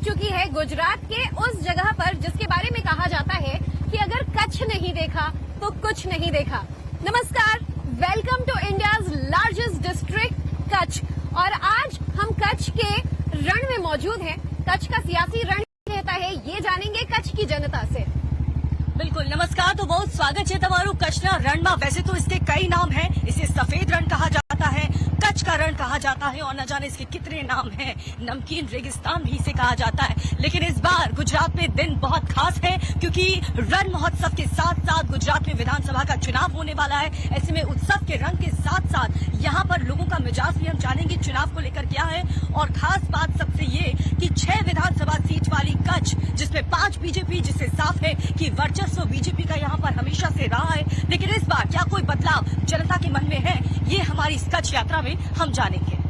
चुकी है गुजरात के उस जगह पर जिसके बारे में कहा जाता है कि अगर कच्छ नहीं देखा तो कुछ नहीं देखा। नमस्कार, welcome to India's largest district Kutch. और आज हम कच्छ के रण में मौजूद हैं। कच्छ का सियासी रण कहता है, ये जानेंगे कच्छ की जनता से। बिल्कुल, नमस्कार। तो बहुत स्वागत है तमारू कच्छना रणમાં। वैसे तो इसके कई नाम हैं। इसे सफेद रण कहा जाता है, कच्छ का रण कहा जाता है और न जाने इसके कितने नाम हैं। नमकीन रेगिस्तान भी इसे कहा जाता है। लेकिन इस बार गुजरात में दिन बहुत खास है क्योंकि रण महोत्सव के साथ साथ गुजरात में विधानसभा का चुनाव होने वाला है। ऐसे में उत्सव के रंग के साथ साथ यहाँ पर लोगों का मिजाज भी हम जानेंगे चुनाव को लेकर क्या है। और खास बात सबसे ये कि 6 विधानसभा सीट वाली कच्छ, जिसमें 5 बीजेपी, जिससे साफ है कि वर्चस्व बीजेपी का यहाँ पर हमेशा से रहा है। लेकिन इस बार क्या कोई बदलाव जनता के मन में है, ये हमारी इस कच्छ यात्रा में हम जानेंगे।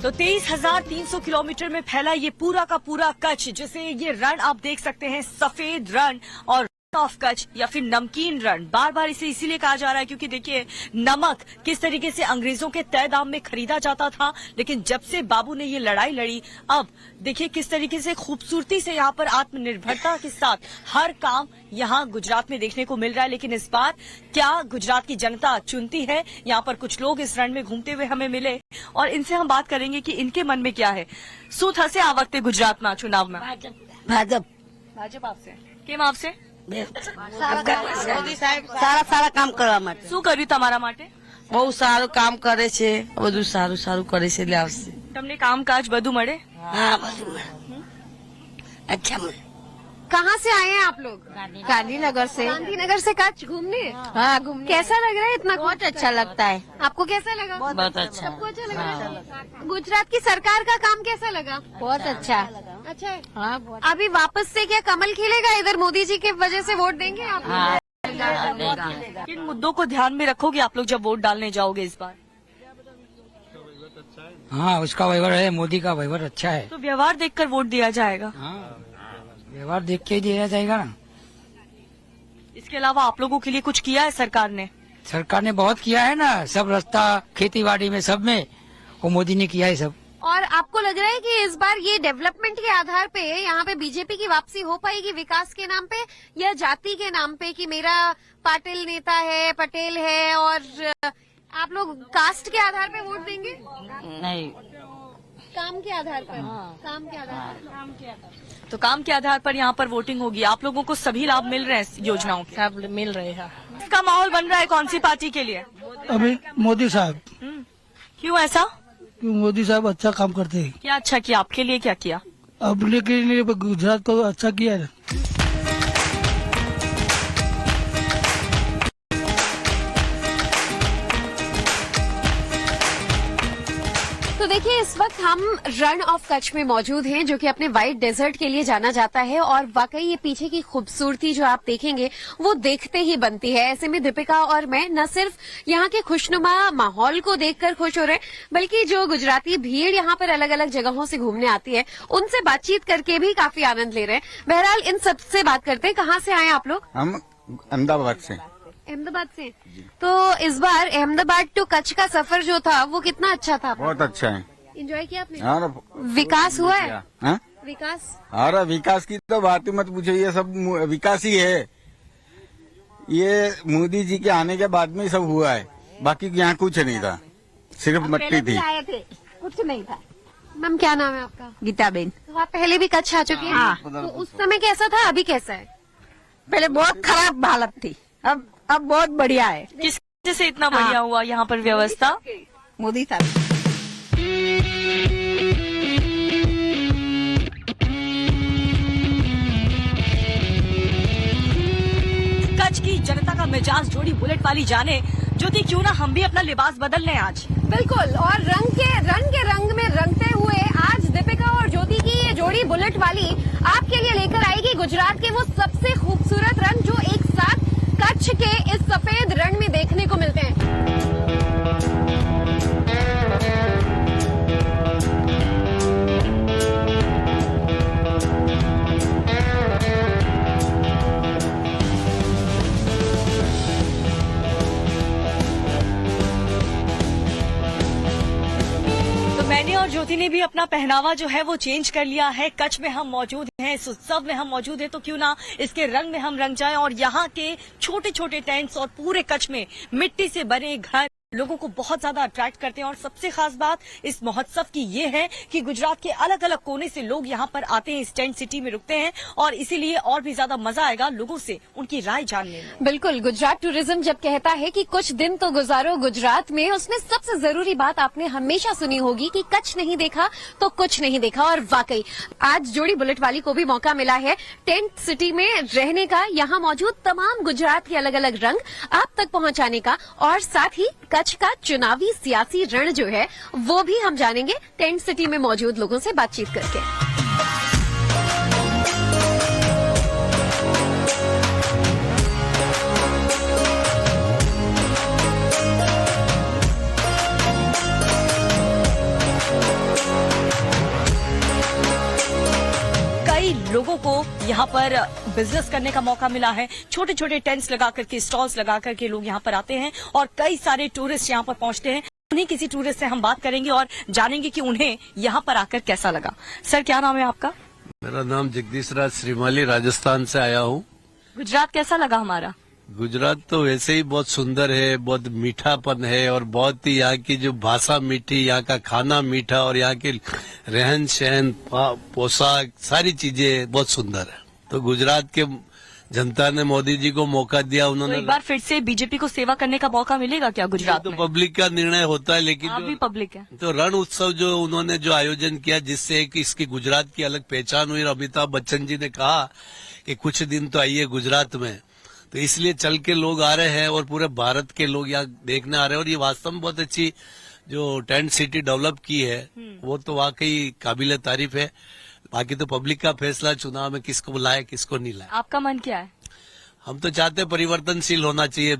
तो 23,300 किलोमीटर में फैला ये पूरा का पूरा कच्छ, जिसे ये रण आप देख सकते हैं, सफेद रण और ऑफ कच्छ या फिर नमकीन रण। बार बार इसे इसीलिए कहा जा रहा है क्योंकि देखिए नमक किस तरीके से अंग्रेजों के तय दाम में खरीदा जाता था, लेकिन जब से बाबू ने ये लड़ाई लड़ी, अब देखिए किस तरीके से खूबसूरती से यहाँ पर आत्मनिर्भरता के साथ हर काम यहाँ गुजरात में देखने को मिल रहा है। लेकिन इस बार क्या गुजरात की जनता चुनती है? यहाँ पर कुछ लोग इस रण में घूमते हुए हमें मिले और इनसे हम बात करेंगे कि इनके मन में क्या है। શું થશે આ વખતે ગુજરાતમાં ચુનાવમાં? ભાજપ આવશે। કેમ આવશે? સારા કામ કરવા માટે શું કર્યું તમારા માટે? બહુ સારું કામ કરે છે, બધું સારું કરે છે એટલે આવશે। તમને કામકાજ બધું મળે? હા બધું अच्छा कहाँ से आए हैं आप लोग? गांधीनगर से। गांधीनगर से कच्छ घूमने? हाँ घूमने। कैसा लग रहा है इतना? बहुत अच्छा लगता है। आपको कैसा लगा? बहुत अच्छा। सबको अच्छा लग रहा है। गुजरात की सरकार का काम कैसा लगा? बहुत अच्छा। अच्छा है। हाँ बहुत। अभी वापस से क्या कमल खिलेगा इधर? मोदी जी के वजह से वोट देंगे आप? हाँ किन मुद्दों को ध्यान में रखोगे आप लोग जब वोट डालने जाओगे इस बार? हाँ, उसका व्यवहार है, मोदी का व्यवहार अच्छा है। तो व्यवहार देखकर वोट दिया जाएगा। हाँ, व्यवहार देख के ही दिया जाएगा ना। इसके अलावा आप लोगों के लिए कुछ किया है सरकार ने? सरकार ने बहुत किया है ना, सब रास्ता, खेती बाड़ी में, सब में वो मोदी ने किया है सब। और आपको लग रहा है कि इस बार ये डेवलपमेंट के आधार पे यहाँ पे बीजेपी की वापसी हो पाएगी विकास के नाम पे या जाति के नाम पे कि मेरा पाटिल नेता है, पटेल है, और आप लोग कास्ट के आधार पे वोट देंगे? नहीं, काम के आधार पर। काम के आधार पर। तो काम के आधार पर यहाँ पर वोटिंग होगी। आप लोगों को सभी लाभ मिल रहे हैं योजनाओं के? सब मिल रहे हैं। इसका माहौल बन रहा है कौन सी पार्टी के लिए? अभी मोदी साहब, क्यों ऐसा? क्यों मोदी साहब अच्छा काम करते हैं। क्या अच्छा किया? आपके लिए क्या किया? अपने के लिए गुजरात को अच्छा किया है। तो देखिए इस वक्त हम रण ऑफ कच्छ में मौजूद हैं, जो कि अपने व्हाइट डेजर्ट के लिए जाना जाता है। और वाकई ये पीछे की खूबसूरती जो आप देखेंगे वो देखते ही बनती है। ऐसे में दीपिका और मैं न सिर्फ यहाँ के खुशनुमा माहौल को देखकर खुश हो रहे हैं, बल्कि जो गुजराती भीड़ यहाँ पर अलग अलग जगहों से घूमने आती है उनसे बातचीत करके भी काफी आनंद ले रहे हैं। बहरहाल इन सबसे बात करते हैं। कहाँ से आए आप लोग? हम अहमदाबाद से। अहमदाबाद से। तो इस बार अहमदाबाद टू कच्छ का सफर जो था वो कितना अच्छा था? बहुत अच्छा है। एंजॉय किया आपने? और विकास हुआ है? हाँ? विकास? अरे विकास की तो बात ही मत पूछो, ये सब विकास ही है। ये मोदी जी के आने के बाद में सब हुआ है, बाकी यहाँ कुछ नहीं था, सिर्फ मट्टी थी। आए थे, कुछ नहीं था। मैम क्या नाम है आपका? गीताबेन। तो आप पहले भी कच्छ आ चुके हैं? हाँ। तो उस समय कैसा था, अभी कैसा है? पहले बहुत खराब हालत थी, अब बहुत बढ़िया है। किस वजह से इतना बढ़िया हुआ यहाँ पर व्यवस्था? मोदी साहब। कच्छ की जनता का मिजाज जोड़ी बुलेट वाली जाने। ज्योति, क्यों ना हम भी अपना लिबास बदल लें आज? बिल्कुल। और रंग के रंग में रंगते हुए आज दीपिका और ज्योति की ये जोड़ी बुलेट वाली आपके लिए लेकर आएगी गुजरात के वो सबसे खूबसूरत रंग जो एक साथ कच्छ के इस सफेद रण में देखने को मिलते हैं। ने भी अपना पहनावा जो है वो चेंज कर लिया है। कच्छ में हम मौजूद हैं, इस उत्सव में हम मौजूद हैं, तो क्यों ना इसके रंग में हम रंग जाएं। और यहाँ के छोटे छोटे टेंट्स और पूरे कच्छ में मिट्टी से बने घर लोगों को बहुत ज्यादा अट्रैक्ट करते हैं। और सबसे खास बात इस महोत्सव की ये है कि गुजरात के अलग अलग कोने से लोग यहाँ पर आते हैं, इस टेंट सिटी में रुकते हैं, और इसीलिए और भी ज्यादा मजा आएगा लोगों से उनकी राय जानने में। बिल्कुल, गुजरात टूरिज्म जब कहता है कि कुछ दिन तो गुजारो गुजरात में, उसमें सबसे जरूरी बात आपने हमेशा सुनी होगी कि कच्छ नहीं देखा तो कुछ नहीं देखा। और वाकई आज जोड़ी बुलेट वाली को भी मौका मिला है टेंट सिटी में रहने का, यहाँ मौजूद तमाम गुजरात के अलग अलग रंग आप तक पहुंचाने का, और साथ ही कच्छ का चुनावी सियासी रण जो है वो भी हम जानेंगे टेंट सिटी में मौजूद लोगों से बातचीत करके। लोगों को यहाँ पर बिजनेस करने का मौका मिला है। छोटे छोटे टेंट्स लगा करके, स्टॉल्स लगा करके लोग यहाँ पर आते हैं और कई सारे टूरिस्ट यहाँ पर पहुंचते हैं। उन्हीं किसी टूरिस्ट से हम बात करेंगे और जानेंगे कि उन्हें यहाँ पर आकर कैसा लगा। सर, क्या नाम है आपका? मेरा नाम जगदीश राज श्रीमाली, राजस्थान से आया हूँ। गुजरात कैसा लगा हमारा? गुजरात तो वैसे ही बहुत सुंदर है, बहुत मीठापन है और बहुत ही यहाँ की जो भाषा मीठी, यहाँ का खाना मीठा और यहाँ के रहन सहन, पोशाक, सारी चीजें बहुत सुंदर है। तो गुजरात के जनता ने मोदी जी को मौका दिया, तो उन्होंने एक बार फिर से बीजेपी को सेवा करने का मौका मिलेगा क्या गुजरात तो में? पब्लिक का निर्णय होता है, लेकिन आप भी पब्लिक है। तो रण उत्सव जो उन्होंने जो आयोजन किया, जिससे कि इसकी गुजरात की अलग पहचान हुई। अमिताभ बच्चन जी ने कहा कि कुछ दिन तो आइए गुजरात में, तो इसलिए चल के लोग आ रहे हैं और पूरे भारत के लोग यहाँ देखने आ रहे हैं। और ये वास्तव में बहुत अच्छी जो टेंट सिटी डेवलप की है वो तो वाकई काबिले तारीफ है। बाकी तो पब्लिक का फैसला, चुनाव में किसको लाए किसको नहीं लाए। आपका मन क्या है? हम तो चाहते हैं परिवर्तनशील होना चाहिए।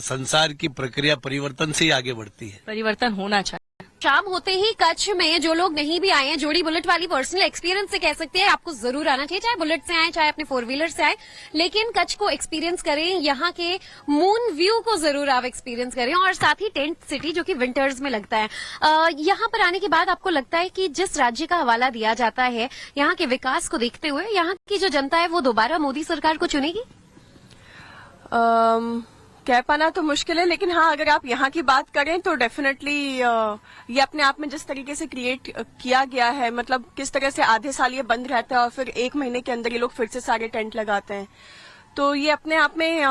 संसार की प्रक्रिया परिवर्तन से ही आगे बढ़ती है। परिवर्तन होना चाहिए। शाम होते ही कच्छ में जो लोग नहीं भी आए हैं, जोड़ी बुलेट वाली पर्सनल एक्सपीरियंस से कह सकते हैं आपको जरूर आना चाहिए, चाहे बुलेट से आए चाहे अपने 4 व्हीलर से आए, लेकिन कच्छ को एक्सपीरियंस करें। यहाँ के मून व्यू को जरूर आप एक्सपीरियंस करें, और साथ ही टेंट सिटी जो कि विंटर्स में लगता है। यहाँ पर आने के बाद आपको लगता है कि जिस राज्य का हवाला दिया जाता है यहाँ के विकास को देखते हुए, यहाँ की जो जनता है वो दोबारा मोदी सरकार को चुनेगी। कह पाना तो मुश्किल है, लेकिन हाँ, अगर आप यहाँ की बात करें तो डेफिनेटली ये अपने आप में जिस तरीके से क्रिएट किया गया है, मतलब किस तरह से आधे साल ये बंद रहता है और फिर 1 महीने के अंदर ये लोग फिर से सारे टेंट लगाते हैं, तो ये अपने आप में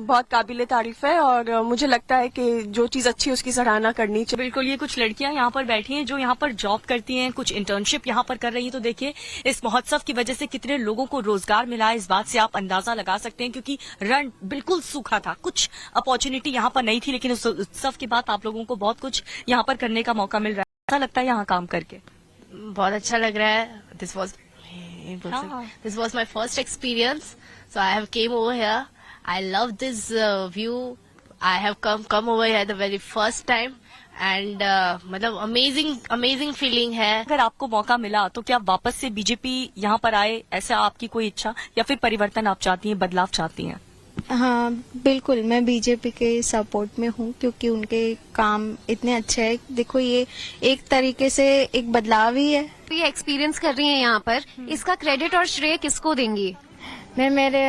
बहुत काबिले तारीफ है। और मुझे लगता है कि जो चीज अच्छी है उसकी सराहना करनी चाहिए। बिल्कुल, ये कुछ लड़कियां यहाँ पर बैठी हैं जो यहाँ पर जॉब करती हैं, कुछ इंटर्नशिप यहाँ पर कर रही हैं। तो देखिए, इस महोत्सव की वजह से कितने लोगों को रोजगार मिला है, इस बात से आप अंदाजा लगा सकते हैं। क्योंकि रण बिल्कुल सूखा था, कुछ अपॉर्चुनिटी यहाँ पर नहीं थी, लेकिन उस उत्सव के बाद आप लोगों को बहुत कुछ यहाँ पर करने का मौका मिल रहा है। अच्छा लगता है यहाँ काम करके? बहुत अच्छा लग रहा है। This was my first experience, so I have came over here. I love this view. I have come over here the very first time, and मतलब amazing feeling है। अगर आपको मौका मिला तो क्या वापस से बीजेपी यहाँ पर आए, ऐसा आपकी कोई इच्छा, या फिर परिवर्तन आप चाहती हैं, बदलाव चाहती हैं? हाँ बिल्कुल, मैं बीजेपी के सपोर्ट में हूँ क्योंकि उनके काम इतने अच्छे हैं। देखो, ये एक तरीके से एक बदलाव ही है। तो ये एक्सपीरियंस कर रही हैं यहाँ पर, इसका क्रेडिट और श्रेय किसको देंगी? मैं मेरे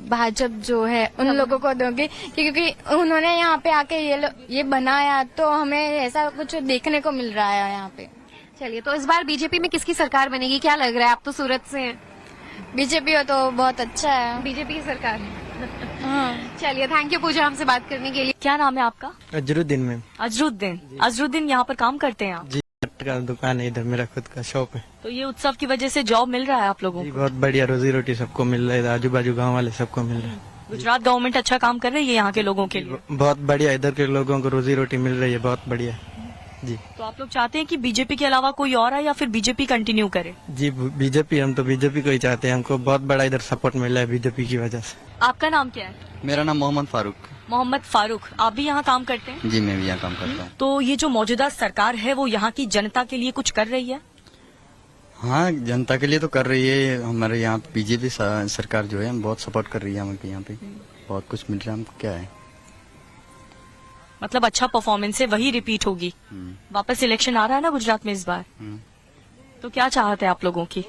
भाजपा जो है उन लोगों को दूंगी, क्योंकि उन्होंने यहाँ पे आके ये बनाया, तो हमें ऐसा कुछ देखने को मिल रहा है यहाँ पे। चलिए, तो इस बार बीजेपी में किसकी सरकार बनेगी, क्या लग रहा है? आप तो सूरत से हैं। बीजेपी हो तो बहुत अच्छा है, बीजेपी की सरकार है। हाँ। चलिए, थैंक यू पूजा हमसे बात करने के लिए। क्या नाम है आपका? अजरुद्दीन मैम। अजरुद्दीन यहाँ पर काम करते हैं आप? जी, का दुकान है इधर, मेरा खुद का शॉप है। तो ये उत्सव की वजह से जॉब मिल रहा है आप लोगों को? बहुत बढ़िया, रोजी रोटी सबको मिल रहा है, आजू बाजू गाँव वाले सबको मिल रहा है। गुजरात गवर्नमेंट अच्छा काम कर रही है यहाँ के लोगों के लिए? बहुत बढ़िया, इधर के लोगों को रोजी रोटी मिल रही है, बहुत बढ़िया जी। तो आप लोग चाहते हैं कि बीजेपी के अलावा कोई और आए या फिर बीजेपी कंटिन्यू करे? जी बीजेपी, हम तो बीजेपी को ही चाहते हैं। हमको बहुत बड़ा इधर सपोर्ट मिला है बीजेपी की वजह से। आपका नाम क्या है? मेरा नाम मोहम्मद फारूक। आप भी यहाँ काम करते हैं? जी, मैं भी यहाँ काम करता हूँ। तो ये जो मौजूदा सरकार है वो यहाँ की जनता के लिए कुछ कर रही है? हाँ, जनता के लिए तो कर रही है। हमारे यहाँ बीजेपी सरकार जो है बहुत सपोर्ट कर रही है। हमें यहाँ पे बहुत कुछ मिल रहा है। हमको क्या है, मतलब अच्छा परफॉर्मेंस है, वही रिपीट होगी। वापस इलेक्शन आ रहा है ना गुजरात में इस बार, तो क्या चाहते हैं आप लोगों की?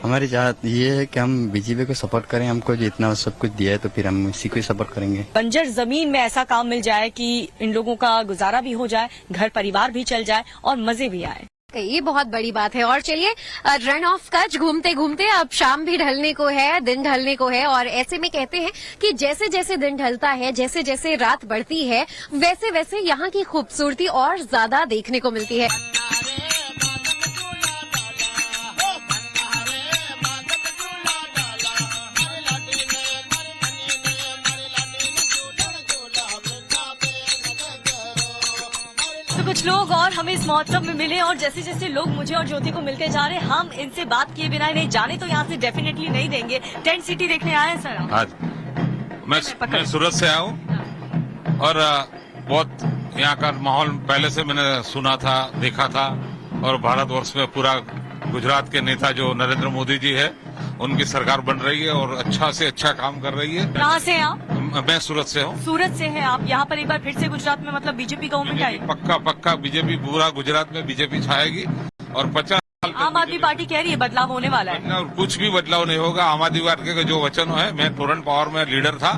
हमारी चाहत ये है कि हम बीजेपी को सपोर्ट करें। हमको जो इतना सब कुछ दिया है तो फिर हम इसी को ही सपोर्ट करेंगे। बंजर जमीन में ऐसा काम मिल जाए कि इन लोगों का गुजारा भी हो जाए, घर परिवार भी चल जाए और मजे भी आए। ये बहुत बड़ी बात है। और चलिए, रन ऑफ कच्छ घूमते घूमते अब शाम भी ढलने को है, दिन ढलने को है, और ऐसे में कहते हैं कि जैसे जैसे दिन ढलता है, जैसे जैसे रात बढ़ती है, वैसे वैसे यहाँ की खूबसूरती और ज्यादा देखने को मिलती है। कुछ लोग और हमें इस महोत्सव में मिले, और जैसे जैसे लोग मुझे और ज्योति को मिलकर जा रहे हैं, हम इनसे बात किए बिना इन्हें जाने तो यहाँ से डेफिनेटली नहीं देंगे। टेंट सिटी देखने आए हैं सर? आज मैं सूरत से आया हूँ और बहुत यहाँ का माहौल पहले से मैंने सुना था, देखा था, और भारतवर्ष में पूरा गुजरात के नेता जो नरेंद्र मोदी जी है, उनकी सरकार बन रही है और अच्छा से अच्छा काम कर रही है। कहाँ से हैं आप? मैं सूरत से हूँ। सूरत से हैं आप। यहाँ पर एक बार फिर से गुजरात में मतलब बीजेपी गवर्नमेंट आई? पक्का बीजेपी, पूरा गुजरात में बीजेपी छाएगी और 50 साल आम आदमी पार्टी कह रही है बदलाव होने वाला है। कुछ भी बदलाव नहीं होगा। आम आदमी पार्टी के जो वचन है, मैं तुरंत पावर में लीडर था,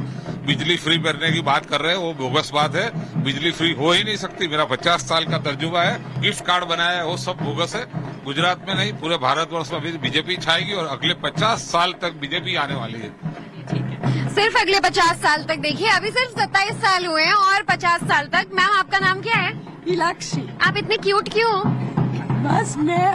बिजली फ्री करने की बात कर रहे हैं, वो बोगस बात है। बिजली फ्री हो ही नहीं सकती। मेरा 50 साल का तर्जुबा है। गिफ्ट कार्ड बनाया है, वो सब बोगस है। गुजरात में नहीं, पूरे भारतवर्ष में भी बीजेपी छाएगी और अगले 50 साल तक बीजेपी आने वाली है। सिर्फ अगले 50 साल तक? देखिए, अभी सिर्फ 27 साल हुए हैं और 50 साल तक। मैम, आपका नाम क्या है? मीनाक्षी। आप इतने क्यूट क्यों? बस मैं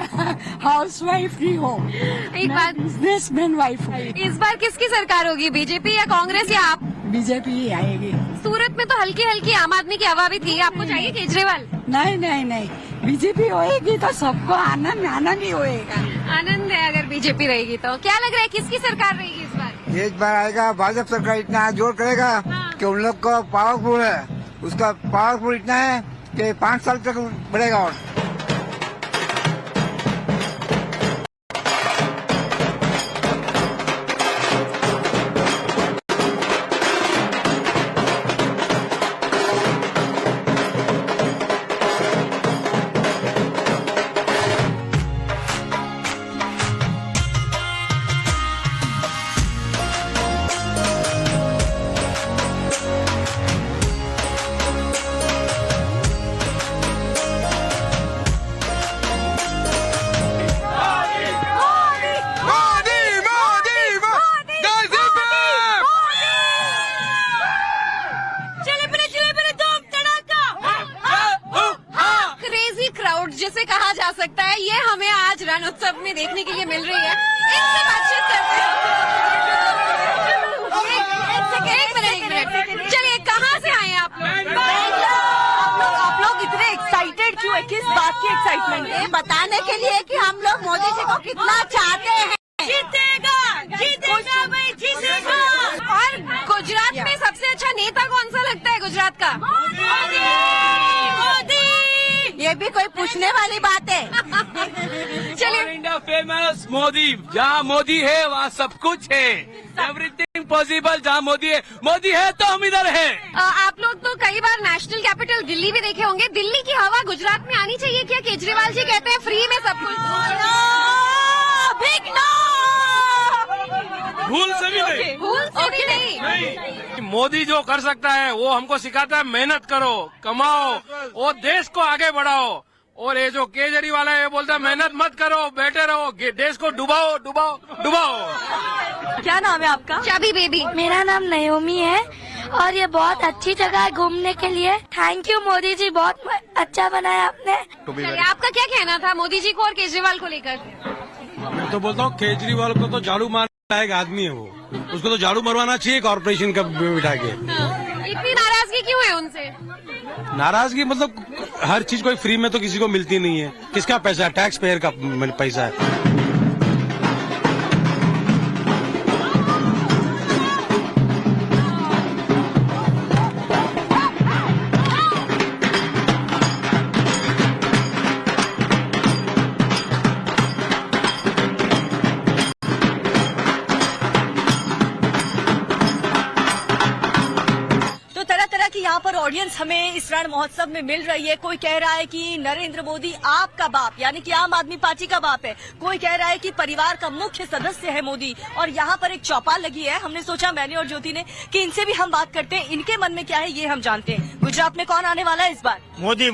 हाउस वाइफ ही हूँ, एक बात, बिजनेसमैन वाइफ हूँ। इस बार किसकी सरकार होगी, बीजेपी या कांग्रेस या आप? बीजेपी ही आएगी। सूरत में तो हल्की हल्की आम आदमी की हवा भी थी। आपको चाहिए केजरीवाल? नहीं, बीजेपी होएगी तो सबको आनंद ही होएगा। आनंद है अगर बीजेपी रहेगी तो। क्या लग रहा है किसकी सरकार रहेगी इस बार? इस बार आएगा भाजपा सरकार। इतना जोर करेगा कि उन लोग को पावरफुल है, उसका पावरफुल इतना है कि 5 साल तक बढ़ेगा। और जिसे कहा जा सकता है, ये हमें आज रण उत्सव में देखने के लिए मिल रही है। इनसे बातचीत करते हैं। एक मिनट, चलिए, कहाँ से आए आप लोग? आप लोग इतने एक्साइटेड क्यों है? किस बात की एक्साइटमेंट है? बताने के लिए कि हम लोग मोदी जी को कितना चाहते हैं। जीतेगा भाई, जीतेगा। और गुजरात में सबसे अच्छा नेता कौन सा लगता है गुजरात का? मोदी। ये भी कोई पूछने वाली बात है? चलिए, इंडिया फेमस मोदी। जहाँ मोदी है वहाँ सब कुछ है। Everything possible. जहाँ मोदी है तो हम इधर है। आप लोग तो कई बार नेशनल कैपिटल दिल्ली भी देखे होंगे। दिल्ली की हवा गुजरात में आनी चाहिए क्या? केजरीवाल जी कहते हैं फ्री में सब कुछ। भूल से भी नहीं, भूल से भी नहीं। मोदी जो कर सकता है वो हमको सिखाता है, मेहनत करो, कमाओ और देश को आगे बढ़ाओ। और ये जो केजरीवाल है ये बोलता है मेहनत मत करो, बैठे रहो, देश को डुबाओ। क्या नाम है आपका? चाबी बेबी। मेरा नाम नयोमी है और ये बहुत अच्छी जगह है घूमने के लिए। थैंक यू मोदी जी, बहुत अच्छा बनाया आपने। चलिए, आपका क्या कहना था मोदी जी को और केजरीवाल को लेकर? मैं तो बोलता हूँ केजरीवाल को तो झाड़ू मारना एक आदमी है, वो उसको तो झाड़ू मरवाना चाहिए कॉर्पोरेशन का बिठा के। इतनी नाराजगी क्यों है उनसे? नाराजगी मतलब हर चीज कोई फ्री में तो किसी को मिलती नहीं है। किसका पैसा है? टैक्स पेयर का पैसा है। यहाँ पर ऑडियंस ऑडियंस हमें इस रण महोत्सव में मिल रही है। कोई कह रहा है कि नरेंद्र मोदी आपका बाप यानी कि आम आदमी पार्टी का बाप है, कोई कह रहा है कि परिवार का मुख्य सदस्य है मोदी। और यहाँ पर एक चौपाल लगी है। हमने सोचा, मैंने और ज्योति ने, कि इनसे भी हम बात करते हैं, इनके मन में क्या है ये हम जानते हैं। गुजरात में कौन आने वाला है इस बार? मोदी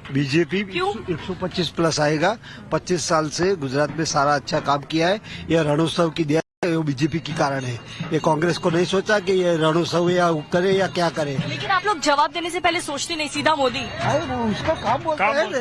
बीजेपी क्यों? 125 प्लस आएगा। 25 साल से गुजरात में सारा अच्छा काम किया है। यह रणोत्सव की दिया है, वो बीजेपी के कारण है। ये कांग्रेस को नहीं सोचा कि ये रणोत्सव या करे या क्या करे। लेकिन आप लोग जवाब देने से पहले सोचते नहीं, सीधा मोदी। उसका काम बोलता है ना,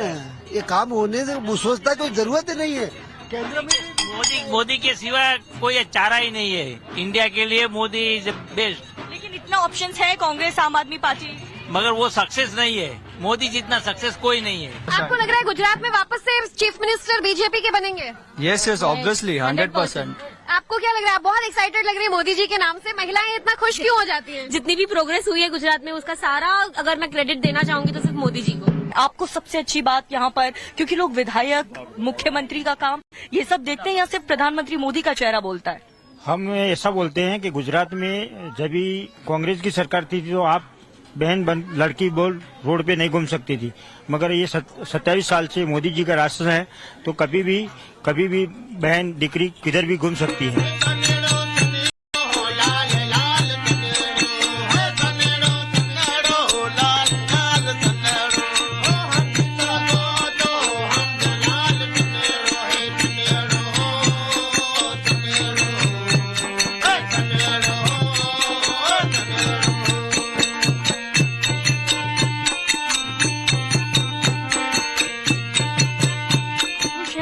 ये काम होने से वो सोचता है, कोई जरूरत ही नहीं है। केंद्र में मोदी के सिवा कोई चारा ही नहीं है। इंडिया के लिए मोदी इज बेस्ट। लेकिन इतना ऑप्शन है कांग्रेस आम आदमी पार्टी, मगर वो सक्सेस नहीं है। मोदी जितना सक्सेस कोई नहीं है। आपको लग रहा है गुजरात में वापस से चीफ मिनिस्टर बीजेपी के बनेंगे? Yes obviously 100%। आपको क्या लग रहा है? आप बहुत एक्साइटेड लग रही है मोदी जी के नाम से। महिलाएं इतना खुश क्यों हो जाती हैं? जितनी भी प्रोग्रेस हुई है गुजरात में उसका सारा अगर मैं क्रेडिट देना चाहूंगी तो सिर्फ मोदी जी को। आपको सबसे अच्छी बात यहाँ पर, क्योंकि लोग विधायक, मुख्यमंत्री का काम ये सब देखते हैं, यहाँ सिर्फ प्रधानमंत्री मोदी का चेहरा बोलता है। हम ऐसा बोलते हैं कि गुजरात में जब भी कांग्रेस की सरकार थी तो आप लड़की बोल रोड पे नहीं घूम सकती थी, मगर ये 27 साल से मोदी जी का रास्ता है तो कभी भी बहन दिकरी किधर भी घूम सकती है।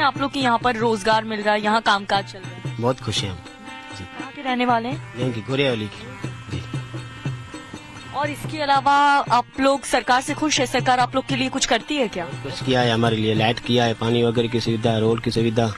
आप लोग के यहाँ पर रोजगार मिल रहा है, यहाँ कामकाज चल रहा है? बहुत खुश हैं हम। कहाँ के रहने वाले हैं? यहीं की गोरियावाली की। और इसके अलावा आप लोग सरकार से खुश है? सरकार आप लोग के लिए कुछ करती है क्या? कुछ किया है हमारे लिए, लाइट किया है, पानी वगैरह की सुविधा, रोड की सुविधा,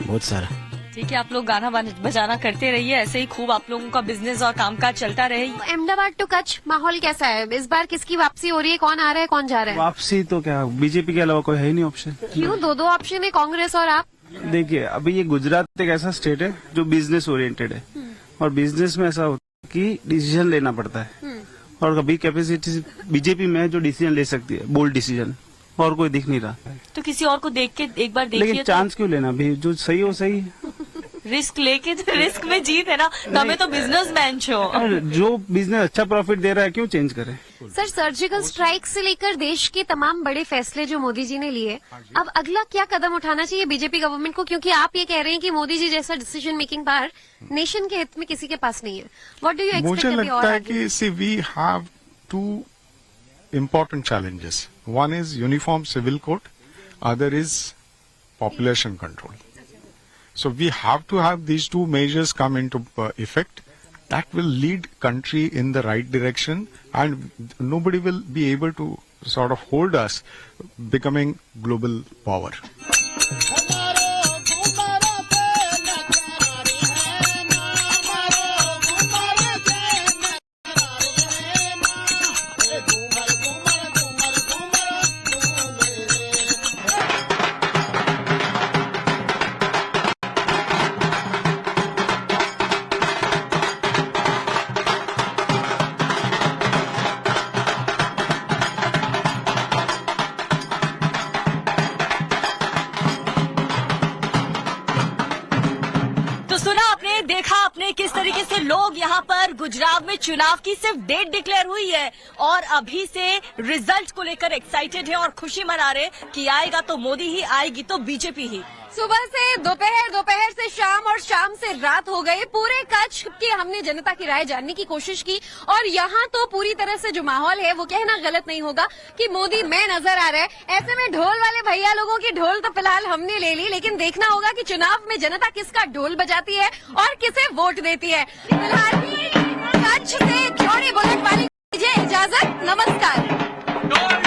बहुत सारा। ठीक है, आप लोग गाना बजाना करते रहिए, ऐसे ही खूब आप लोगों का बिजनेस और कामकाज चलता रहे। अहमदाबाद टू कच्छ माहौल कैसा है इस बार? किसकी वापसी हो रही है? कौन आ रहा है, कौन जा रहा है? वापसी तो क्या, बीजेपी के अलावा कोई है ही नहीं ऑप्शन। क्यों? दो ऑप्शन है, कांग्रेस और आप। देखिए अभी ये गुजरात एक ऐसा स्टेट है जो बिजनेस ओरिएंटेड है, और बिजनेस में ऐसा होता है कि डिसीजन लेना पड़ता है, और कभी कैपेसिटी बीजेपी में है जो डिसीजन ले सकती है, बोल्ड डिसीजन, और कोई दिख नहीं रहा। तो किसी और को देख के एक बार देखिए। लेकिन चांस क्यों लेना, भी जो सही हो सही। रिस्क लेके तो रिस्क में जीत है ना, हमें तो बिजनेसमैन छो। जो बिजनेस अच्छा प्रॉफिट दे रहा है क्यों चेंज करे? सर, सर्जिकल स्ट्राइक से लेकर देश के तमाम बड़े फैसले जो मोदी जी ने लिए, अब अगला क्या कदम उठाना चाहिए बीजेपी गवर्नमेंट को? क्योंकि आप ये कह रहे हैं कि मोदी जी जैसा डिसीजन मेकिंग पावर नेशन के हित में किसी के पास नहीं है। What do you expect? मुझे लगता है कि see we have two important challenges. One is uniform civil code, other is population control. So we have to have these two measures come into effect. That will lead country in the right direction, and nobody will be able to sort of hold us becoming global power. किस तरीके से लोग यहाँ पर गुजरात में चुनाव की सिर्फ डेट डिक्लेयर हुई है और अभी से रिजल्ट को लेकर एक्साइटेड है और खुशी मना रहे कि आएगा तो मोदी ही, आएगी तो बीजेपी ही। सुबह से दोपहर, दोपहर से शाम और शाम से रात हो गए। पूरे कच्छ की हमने जनता की राय जानने की कोशिश की और यहाँ तो पूरी तरह से जो माहौल है वो कहना गलत नहीं होगा कि मोदी में नजर आ रहा है। ऐसे में ढोल वाले भैया लोगों की ढोल तो फिलहाल हमने ले ली, लेकिन देखना होगा कि चुनाव में जनता किसका ढोल बजाती है और किसे वोट देती है। फिलहाल कच्छ से जोड़ी बुलेट वाली इजाजत, नमस्कार।